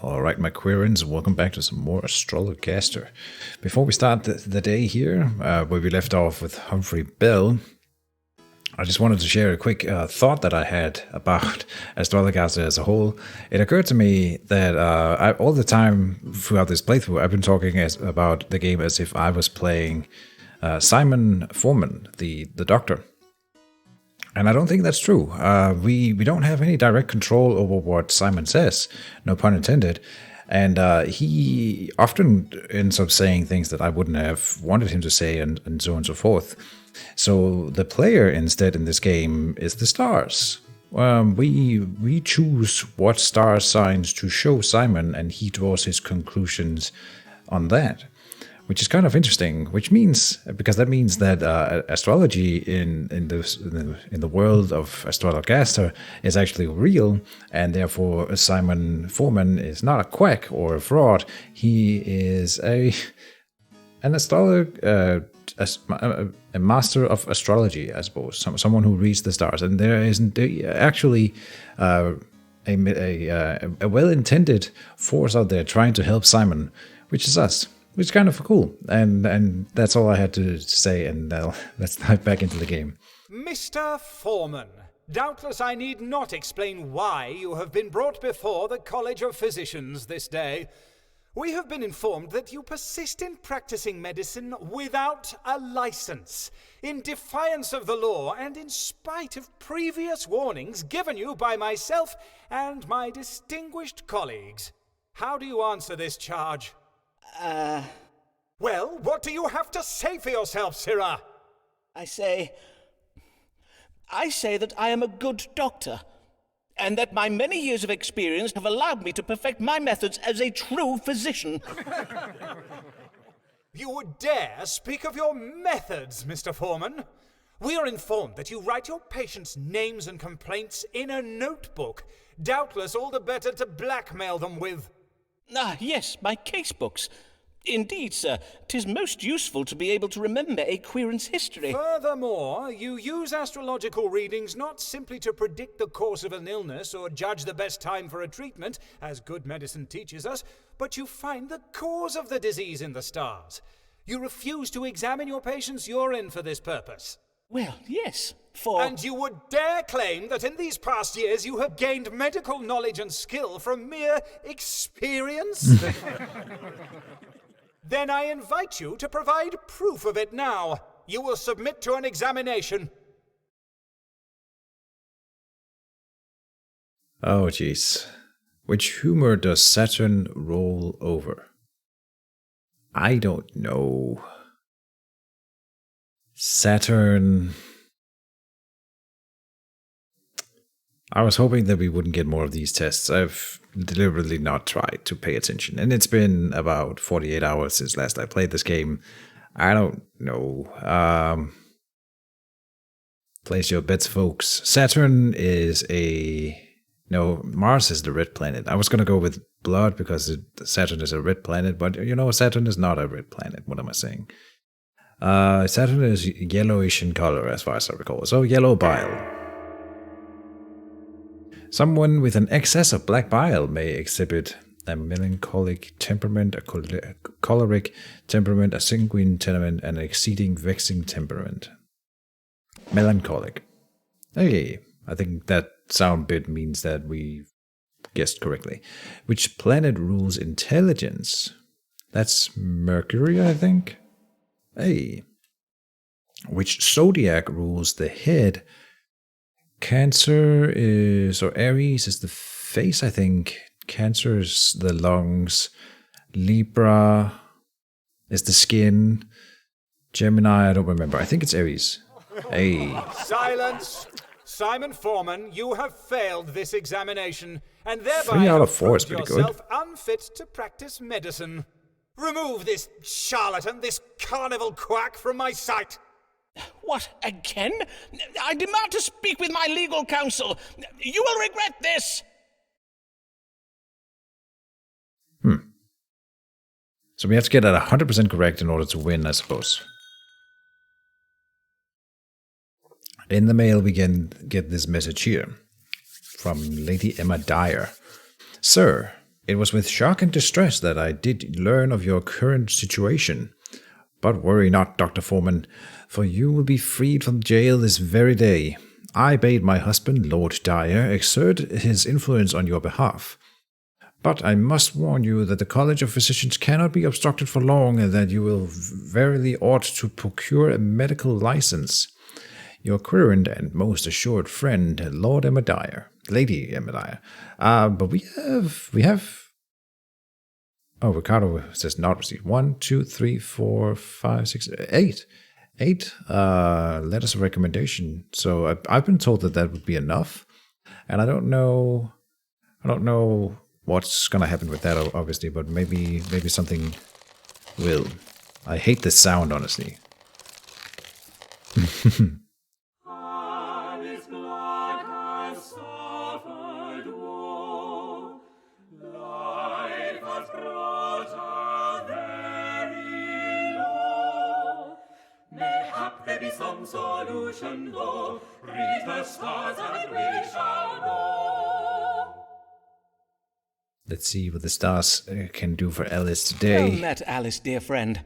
All right, my queerins, welcome back to some more Astrologaster. Before we start the day here, where we left off with Humphrey Bell, I just wanted to share a quick thought that I had about Astrologaster as a whole. It occurred to me that all the time throughout this playthrough, I've been talking about the game as if I was playing Simon Forman, the Doctor. And I don't think that's true. We don't have any direct control over what Simon says, no pun intended. And he often ends up saying things that I wouldn't have wanted him to say, and so on and so forth. So the player instead in this game is the stars. We choose what star signs to show Simon, and he draws his conclusions on that. Which is kind of interesting. Because that means that astrology in the world of Astrologaster is actually real, and therefore Simon Forman is not a quack or a fraud. He is an astrologer, a master of astrology, I suppose. Someone who reads the stars, and there isn't actually a well-intended force out there trying to help Simon, which is us. Which is kind of cool, and that's all I had to say, and let's dive back into the game. Mr. Forman, doubtless I need not explain why you have been brought before the College of Physicians this day. We have been informed that you persist in practicing medicine without a license, in defiance of the law and in spite of previous warnings given you by myself and my distinguished colleagues. How do you answer this charge? Well, what do you have to say for yourself, Sirrah? I say that I am a good doctor, and that my many years of experience have allowed me to perfect my methods as a true physician. You would dare speak of your methods, Mr. Forman? We are informed that you write your patients' names and complaints in a notebook, doubtless all the better to blackmail them with. Ah, yes, my case books. Indeed, sir, 'tis most useful to be able to remember a querent's history. Furthermore, you use astrological readings not simply to predict the course of an illness or judge the best time for a treatment, as good medicine teaches us, but you find the cause of the disease in the stars. You refuse to examine your patient's urine for this purpose. Well, yes, And you would dare claim that in these past years you have gained medical knowledge and skill from mere experience? Then I invite you to provide proof of it now. You will submit to an examination. Oh, jeez. Which humor does Saturn roll over? I don't know. Saturn... I was hoping that we wouldn't get more of these tests. I've deliberately not tried to pay attention. And it's been about 48 hours since last I played this game. I don't know. Place your bets, folks. Saturn is No, Mars is the red planet. I was going to go with blood because Saturn is a red planet. But, Saturn is not a red planet. What am I saying? Saturn is yellowish in color, as far as I recall. So, yellow bile. Someone with an excess of black bile may exhibit a melancholic temperament, a choleric temperament, a sanguine temperament, and an exceeding vexing temperament. Melancholic. Hey, I think that sound bit means that we guessed correctly. Which planet rules intelligence? That's Mercury, I think. Hey. Which zodiac rules the head? Cancer Aries is the face, I think. Cancer is the lungs. Libra is the skin. Gemini, I don't remember. I think it's Aries. Hey. Silence! Simon Forman, you have failed this examination, and thereby 3 out of 4 is proved pretty good. yourself unfit to practice medicine. Remove this charlatan, this carnival quack from my sight. What, again? I demand to speak with my legal counsel. You will regret this. So we have to get that 100% correct in order to win, I suppose. In the mail, we get this message here from Lady Emma Dyer. Sir, It was with shock and distress that I did learn of your current situation. But worry not, Dr. Forman, for you will be freed from jail this very day. I bade my husband, Lord Dyer, exert his influence on your behalf. But I must warn you that the College of Physicians cannot be obstructed for long, and that you will verily ought to procure a medical license. Your current and most assured friend, Lord Emma Dyer, Lady Emma Dyer. But we have. Oh, Ricardo says not received. 1, 2, 3, 4, 5, 6, 8. 8 letters of recommendation. So I've been told that would be enough, and I don't know what's gonna happen with that, obviously, but maybe something will. I hate this sound, honestly. Some solution, though, read the stars and we shall know. Let's see what the stars can do for Alice Well today. met, Alice, dear friend.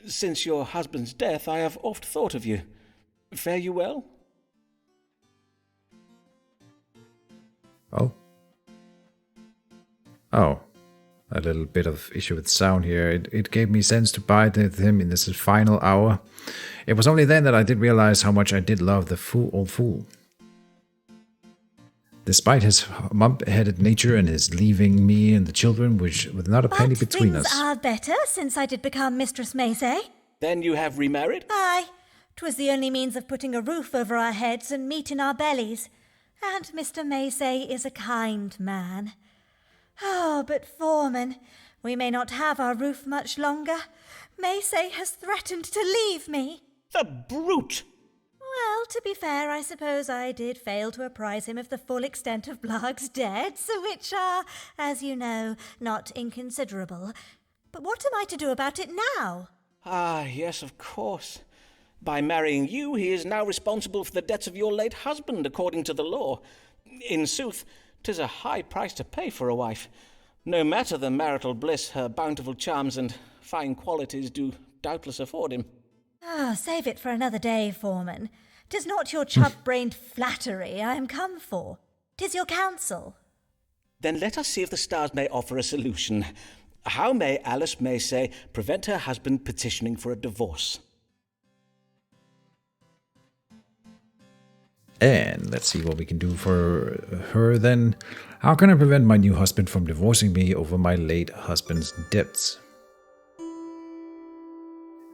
Since your husband's death, I have oft thought of you. Fare you well? Oh. Oh. A little bit of issue with sound here. It gave me sense to bide with him in this final hour. It was only then that I did realize how much I did love the old fool. Despite his mump-headed nature and his leaving me and the children, with not a penny between us. Things are better since I did become Mistress Macy. Then you have remarried? Aye, 'twas the only means of putting a roof over our heads and meat in our bellies. And Mr. Macy is a kind man. Oh, but Forman, we may not have our roof much longer. Macy has threatened to leave me. The brute! Well, to be fair, I suppose I did fail to apprise him of the full extent of Blag's debts, which are, as you know, not inconsiderable. But what am I to do about it now? Ah, yes, of course. By marrying you, he is now responsible for the debts of your late husband, according to the law. In sooth, 'tis a high price to pay for a wife. No matter the marital bliss, her bountiful charms and fine qualities do doubtless afford him. Save it for another day, Forman. 'Tis not your chub-brained flattery I am come for. 'Tis your counsel. Then let us see if the stars may offer a solution. How may Alice Macy prevent her husband petitioning for a divorce? And let's see what we can do for her then. How can I prevent my new husband from divorcing me over my late husband's debts?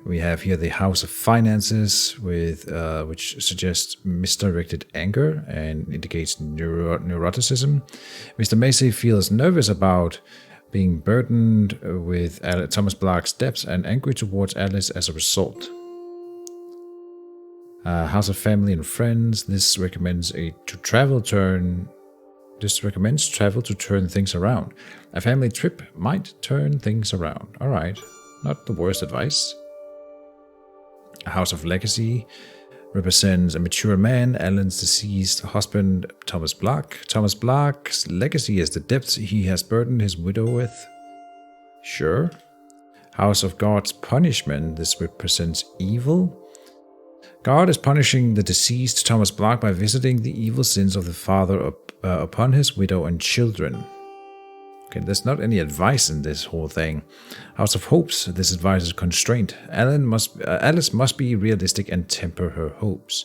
We have here the House of Finances, which suggests misdirected anger and indicates neuroticism. Mr. Macy feels nervous about being burdened with Thomas Blag's debts and angry towards Alice as a result. House of Family and Friends. This recommends travel to turn things around. A family trip might turn things around. All right, not the worst advice. A House of Legacy represents a mature man, Alan's deceased husband, Thomas Blag. Thomas Blag's legacy is the debts he has burdened his widow with. Sure. House of God's Punishment. This represents evil. God is punishing the deceased Thomas Blag by visiting the evil sins of the father upon his widow and children. Okay, there's not any advice in this whole thing. House of Hopes. This advice is constraint. Alice must be realistic and temper her hopes.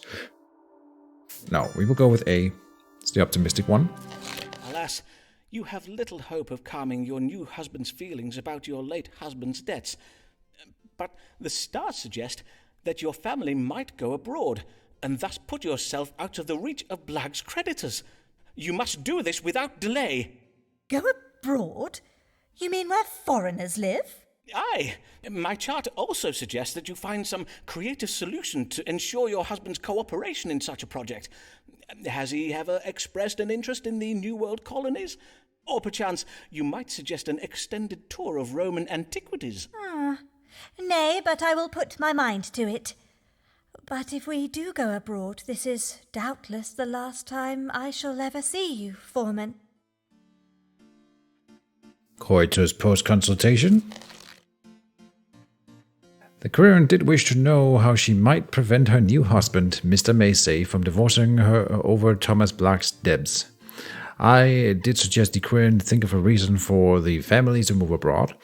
Now, we will go with A. It's the optimistic one. Alas, you have little hope of calming your new husband's feelings about your late husband's debts. But the stars suggest that your family might go abroad, and thus put yourself out of the reach of Blag's creditors. You must do this without delay. Go abroad? You mean where foreigners live? Aye. My chart also suggests that you find some creative solution to ensure your husband's cooperation in such a project. Has he ever expressed an interest in the New World colonies? Or perchance you might suggest an extended tour of Roman antiquities. Nay, but I will put my mind to it. But if we do go abroad, this is doubtless the last time I shall ever see you, Forman. Coitus post-consultation. The querent did wish to know how she might prevent her new husband, Mr. Macy, from divorcing her over Thomas Black's debts. I did suggest the querent think of a reason for the family to move abroad,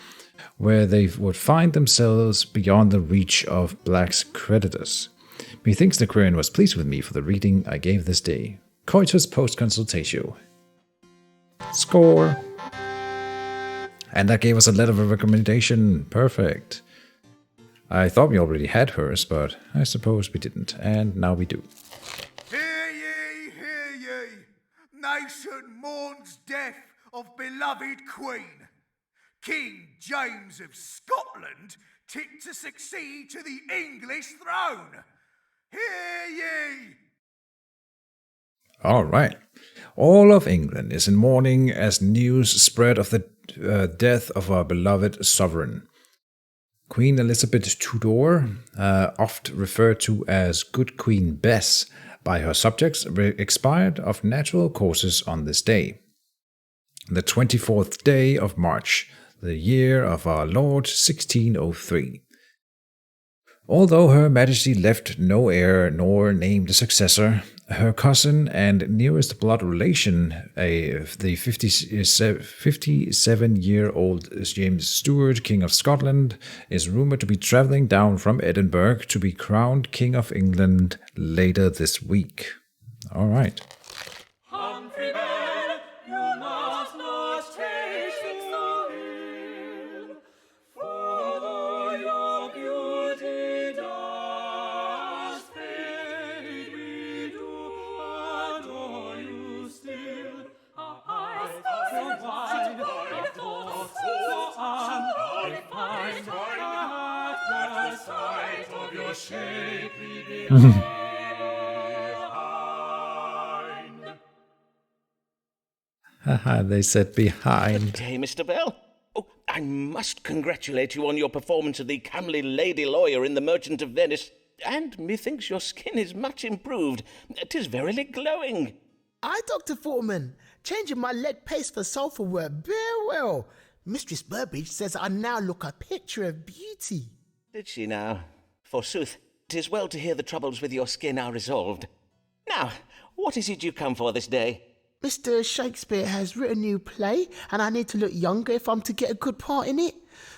where they would find themselves beyond the reach of Black's creditors. Methinks the querent was pleased with me for the reading I gave this day. Coitus post-consultatio. Score! And that gave us a letter of recommendation. Perfect. I thought we already had hers, but I suppose we didn't, and now we do. Hear ye, hear ye! Nation mourns death of beloved Queen. King James of Scotland ticked to succeed to the English throne. Hear ye! All right. All of England is in mourning as news spread of the death of our beloved sovereign. Queen Elizabeth Tudor, oft referred to as Good Queen Bess by her subjects, expired of natural causes on this day, the 24th day of March, the year of our Lord 1603. Although Her Majesty left no heir nor named a successor, her cousin and nearest blood relation, the 57-year-old James Stuart, King of Scotland, is rumored to be travelling down from Edinburgh to be crowned King of England later this week. All right. Humphrey Bell, you must not take so ill, for though your beauty does fade, we do adore you still. Our eyes are so wide, our thoughts so unrefined, at the sight of your shapely behind. Haha, they said behind. Good day, Mr. Bell. Oh, I must congratulate you on your performance of the comely lady lawyer in The Merchant of Venice, and methinks your skin is much improved. 'Tis verily glowing. Aye, Dr. Forman, changing my lead paste for sulphur work very well. Mistress Burbage says I now look a picture of beauty. Did she now? Forsooth, 'tis well to hear the troubles with your skin are resolved. Now, what is it you come for this day? Mr. Shakespeare has written a new play, and I need to look younger if I'm to get a good part in it.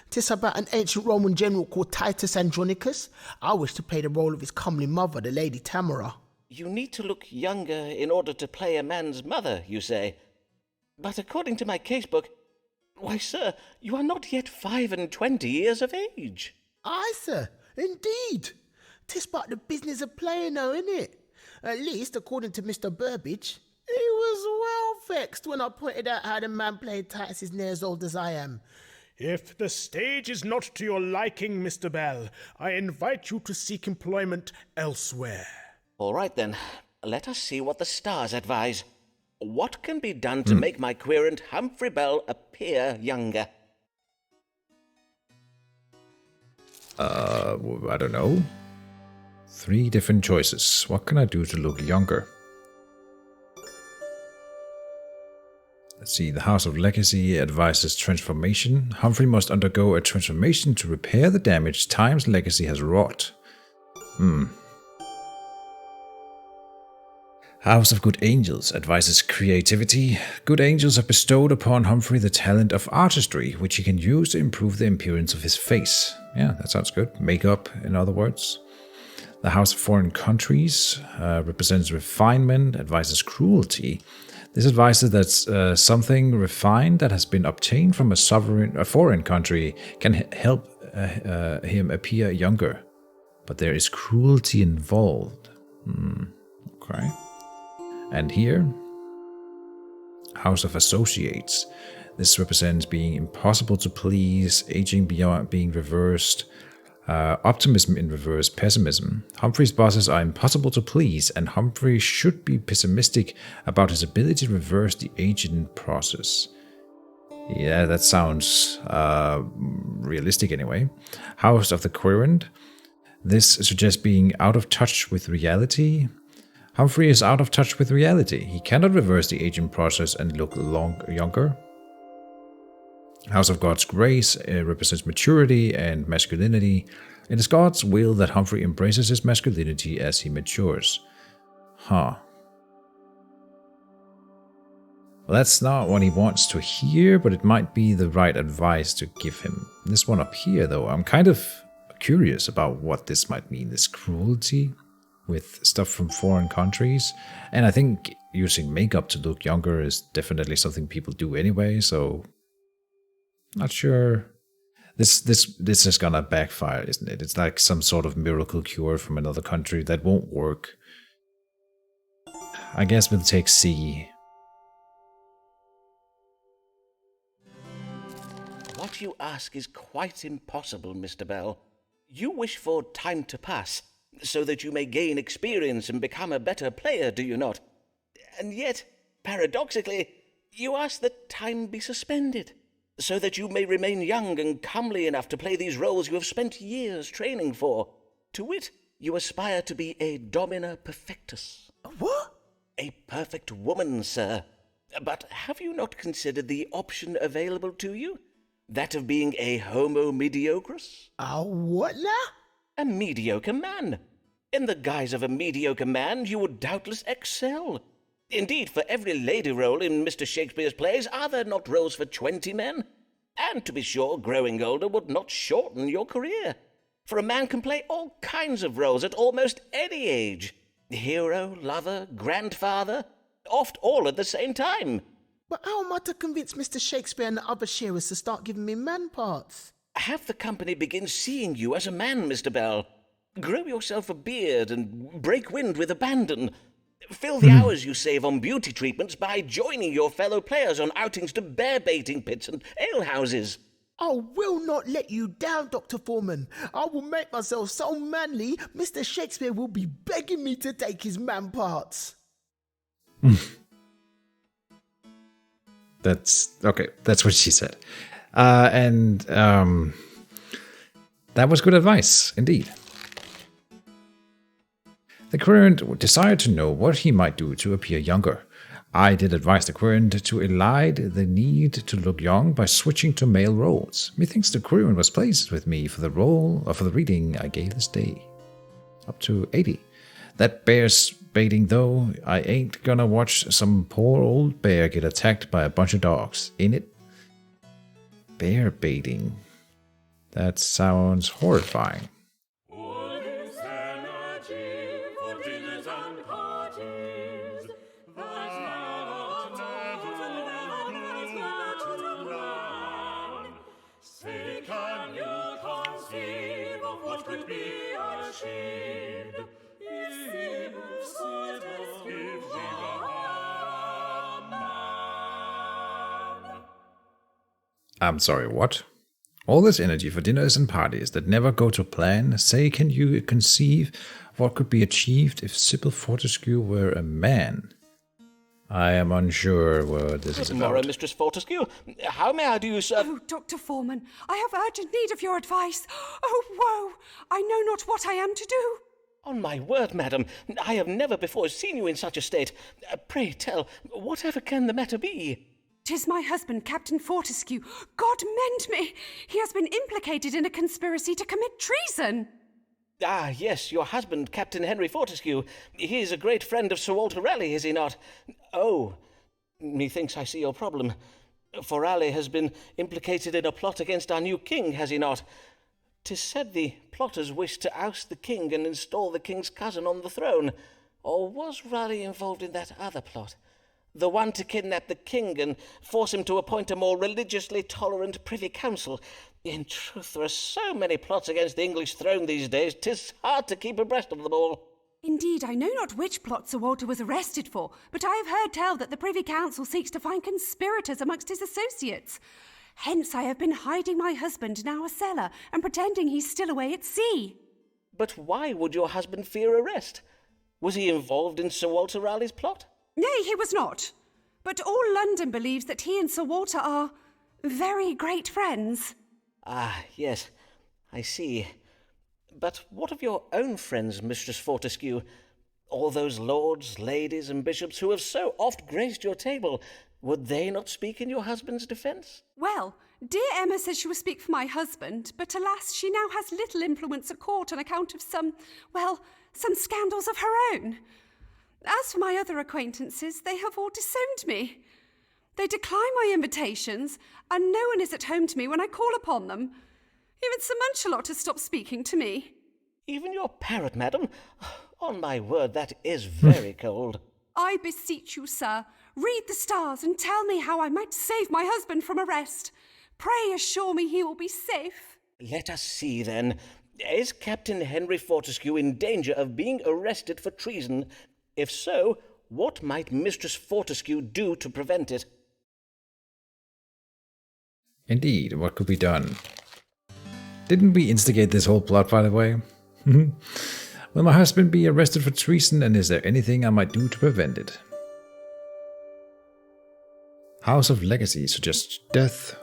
'Tis about an ancient Roman general called Titus Andronicus. I wish to play the role of his comely mother, the Lady Tamara. You need to look younger in order to play a man's mother, you say. But according to my casebook, why, sir, you are not yet 25 years of age. Aye, sir, indeed. 'Tis but the business of playing, though, innit? At least, according to Mr. Burbage. He was well vexed when I pointed out how the man played Titus is near as old as I am. If the stage is not to your liking, Mr. Bell, I invite you to seek employment elsewhere. All right, then. Let us see what the stars advise. What can be done to make my querent Humphrey Bell appear younger? I don't know. 3 different choices. What can I do to look younger? Let's see, the House of Legacy advises transformation. Humphrey must undergo a transformation to repair the damage Time's legacy has wrought. House of Good Angels advises creativity. Good angels have bestowed upon Humphrey the talent of artistry, which he can use to improve the appearance of his face. Yeah, that sounds good. Makeup, in other words. The House of Foreign Countries represents refinement, advises cruelty. This advises that something refined that has been obtained from a foreign country can help him appear younger. But there is cruelty involved. Okay. And here, House of Associates. This represents being impossible to please, aging beyond being reversed, optimism in reverse, pessimism. Humphrey's bosses are impossible to please, and Humphrey should be pessimistic about his ability to reverse the aging process. Yeah, that sounds realistic anyway. House of the Querent. This suggests being out of touch with reality. Humphrey is out of touch with reality. He cannot reverse the aging process and look younger. House of God's Grace represents maturity and masculinity. It is God's will that Humphrey embraces his masculinity as he matures. Huh. Well, that's not what he wants to hear, but it might be the right advice to give him. This one up here, though, I'm kind of curious about what this might mean. This cruelty with stuff from foreign countries. And I think using makeup to look younger is definitely something people do anyway, so not sure. This is gonna backfire, isn't it? It's like some sort of miracle cure from another country that won't work. I guess we'll take C. What you ask is quite impossible, Mr. Bell. You wish for time to pass, so that you may gain experience and become a better player, do you not? And yet, paradoxically, you ask that time be suspended, so that you may remain young and comely enough to play these roles you have spent years training for. To wit, you aspire to be a domina perfectus. What? A perfect woman, sir. But have you not considered the option available to you? That of being a homo mediocris? What now? A mediocre man. In the guise of a mediocre man, you would doubtless excel. Indeed, for every lady role in Mr. Shakespeare's plays, are there not roles for 20 men? And to be sure, growing older would not shorten your career. For a man can play all kinds of roles at almost any age. Hero, lover, grandfather, oft all at the same time. But how am I to convince Mr. Shakespeare and the other sharers to start giving me man parts? Have the company begin seeing you as a man, Mr. Bell. Grow yourself a beard and break wind with abandon. Fill the hours you save on beauty treatments by joining your fellow players on outings to bear-baiting pits and alehouses. I will not let you down, Dr. Forman. I will make myself so manly, Mr. Shakespeare will be begging me to take his man parts. That's okay. That's what she said. That was good advice, indeed. The querent desired to know what he might do to appear younger. I did advise the querent to elide the need to look young by switching to male roles. Methinks the querent was pleased with me for the role or for the reading I gave this day. Up to 80. That bears baiting though, I ain't gonna watch some poor old bear get attacked by a bunch of dogs, ain't it? Bear baiting. That sounds horrifying. I'm sorry, what? All this energy for dinners and parties that never go to plan, say, can you conceive what could be achieved if Sybil Fortescue were a man? I am unsure what this is Tomorrow, about. Mistress Fortescue. How may I do you, sir? Oh, Dr. Forman, I have urgent need of your advice. Oh, woe! I know not what I am to do. On my word, madam, I have never before seen you in such a state. Pray tell, whatever can the matter be? 'Tis my husband, Captain Fortescue. God mend me! He has been implicated in a conspiracy to commit treason. Ah, yes, your husband, Captain Henry Fortescue. He is a great friend of Sir Walter Raleigh, is he not? Oh, methinks I see your problem. For Raleigh has been implicated in a plot against our new king, has he not? 'Tis said the plotters wished to oust the king and install the king's cousin on the throne. Or was Raleigh involved in that other plot? The one to kidnap the king and force him to appoint a more religiously tolerant privy council. In truth, there are so many plots against the English throne these days, 'tis hard to keep abreast of them all. Indeed, I know not which plot Sir Walter was arrested for, but I have heard tell that the Privy Council seeks to find conspirators amongst his associates. Hence I have been hiding my husband in our cellar and pretending he's still away at sea. But why would your husband fear arrest? Was he involved in Sir Walter Raleigh's plot? Nay, he was not. But all London believes that he and Sir Walter are very great friends. Ah, yes, I see. But what of your own friends, Mistress Fortescue? All those lords, ladies, and bishops who have so oft graced your table. Would they not speak in your husband's defence? Well, dear Emma says she will speak for my husband, but alas, she now has little influence at court on account of some scandals of her own. As for my other acquaintances, they have all disowned me. They decline my invitations, and no one is at home to me when I call upon them. Even Sir Munchalot has stopped speaking to me. Even your parrot, madam? On my word, that is very cold. I beseech you, sir, read the stars and tell me how I might save my husband from arrest. Pray assure me he will be safe. Let us see, then. Is Captain Henry Fortescue in danger of being arrested for treason? If so, what might Mistress Fortescue do to prevent it? Indeed, what could be done? Didn't we instigate this whole plot, by the way? Will my husband be arrested for treason, and is there anything I might do to prevent it? House of Legacy suggests death.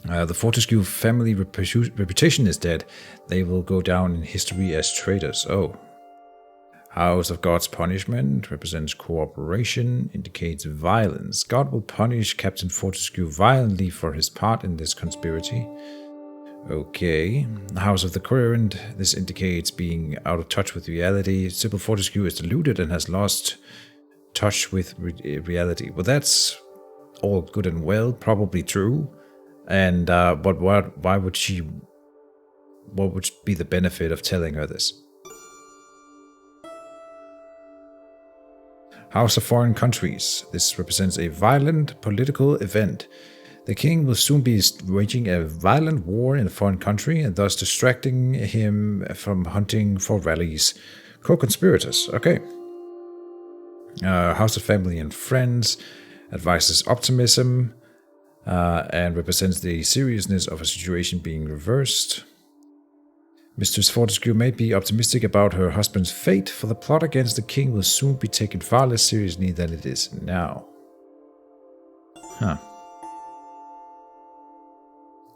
The Fortescue family reputation is dead. They will go down in history as traitors. House of God's Punishment represents cooperation, indicates violence. God will punish Captain Fortescue violently for his part in this conspiracy. Okay. House of the Current. This indicates being out of touch with reality. Sybil Fortescue is deluded and has lost touch with reality. Well, that's all good and well, probably true. And but why would she? What would be the benefit of telling her this? House of Foreign Countries. This represents a violent political event. The king will soon be waging a violent war in a foreign country and thus distracting him from hunting for rallies. Co-conspirators. Okay. House of Family and Friends advises optimism and represents the seriousness of a situation being reversed. Mistress Fortescue may be optimistic about her husband's fate, for the plot against the king will soon be taken far less seriously than it is now.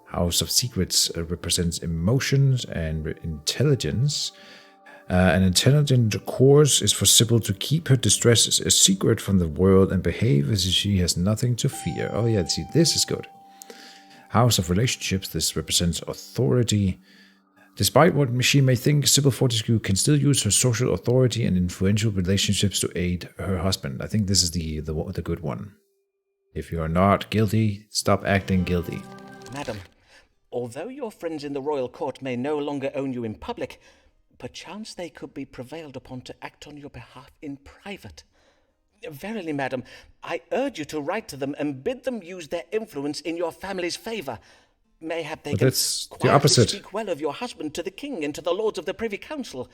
House of Secrets represents emotions and intelligence. An intelligent course is for Sybil to keep her distresses a secret from the world and behave as if she has nothing to fear. Oh yeah, see, this is good. House of Relationships. This represents authority. Despite what she may think, Sybil Fortescue can still use her social authority and influential relationships to aid her husband. I think this is the good one. If you are not guilty, stop acting guilty. Madam, although your friends in the royal court may no longer own you in public, perchance they could be prevailed upon to act on your behalf in private. Verily, madam, I urge you to write to them and bid them use their influence in your family's favour. Mayhap they can quietly speak well of your husband to the king and to the lords of the Privy Council.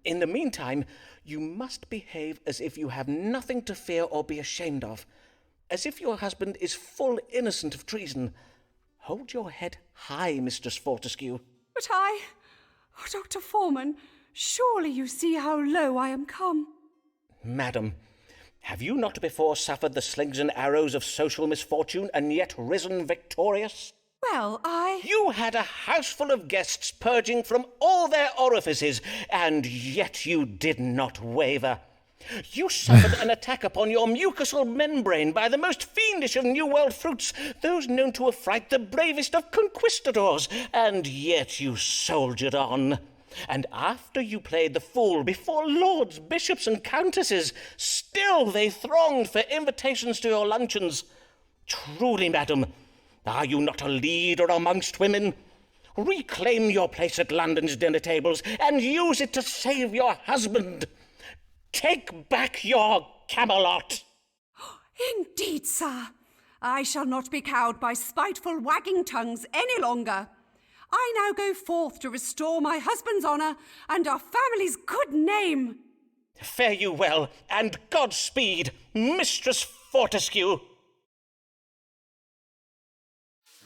In the meantime, you must behave as if you have nothing to fear or be ashamed of, as if your husband is full innocent of treason. Hold your head high, Mistress Fortescue. But Dr. Forman, surely you see how low I am come. Madam, have you not before suffered the slings and arrows of social misfortune and yet risen victorious? Well, You had a house full of guests purging from all their orifices, and yet you did not waver. You suffered an attack upon your mucosal membrane by the most fiendish of New World fruits, those known to affright the bravest of conquistadors, and yet you soldiered on. And after you played the fool before lords, bishops, and countesses, still they thronged for invitations to your luncheons. Truly, madam, are you not a leader amongst women? Reclaim your place at London's dinner tables and use it to save your husband. Take back your Camelot. Indeed, sir. I shall not be cowed by spiteful wagging tongues any longer. I now go forth to restore my husband's honour and our family's good name. Fare you well, and Godspeed, Mistress Fortescue.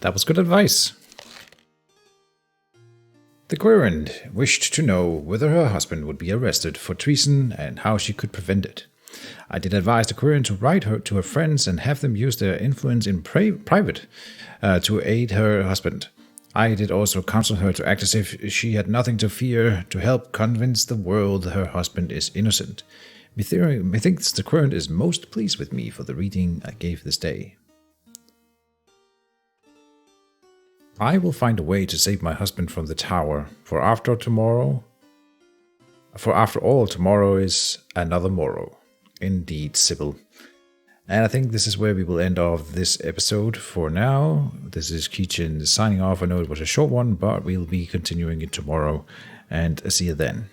That was good advice. The querent wished to know whether her husband would be arrested for treason and how she could prevent it. I did advise the querent to write to her friends and have them use their influence in private to aid her husband. I did also counsel her to act as if she had nothing to fear, to help convince the world her husband is innocent. Methinks the current is most pleased with me for the reading I gave this day. I will find a way to save my husband from the tower, for after all, tomorrow is another morrow. Indeed, Sybil. And I think this is where we will end off this episode for now. This is Keejchen signing off. I know it was a short one, but we'll be continuing it tomorrow, and see you then.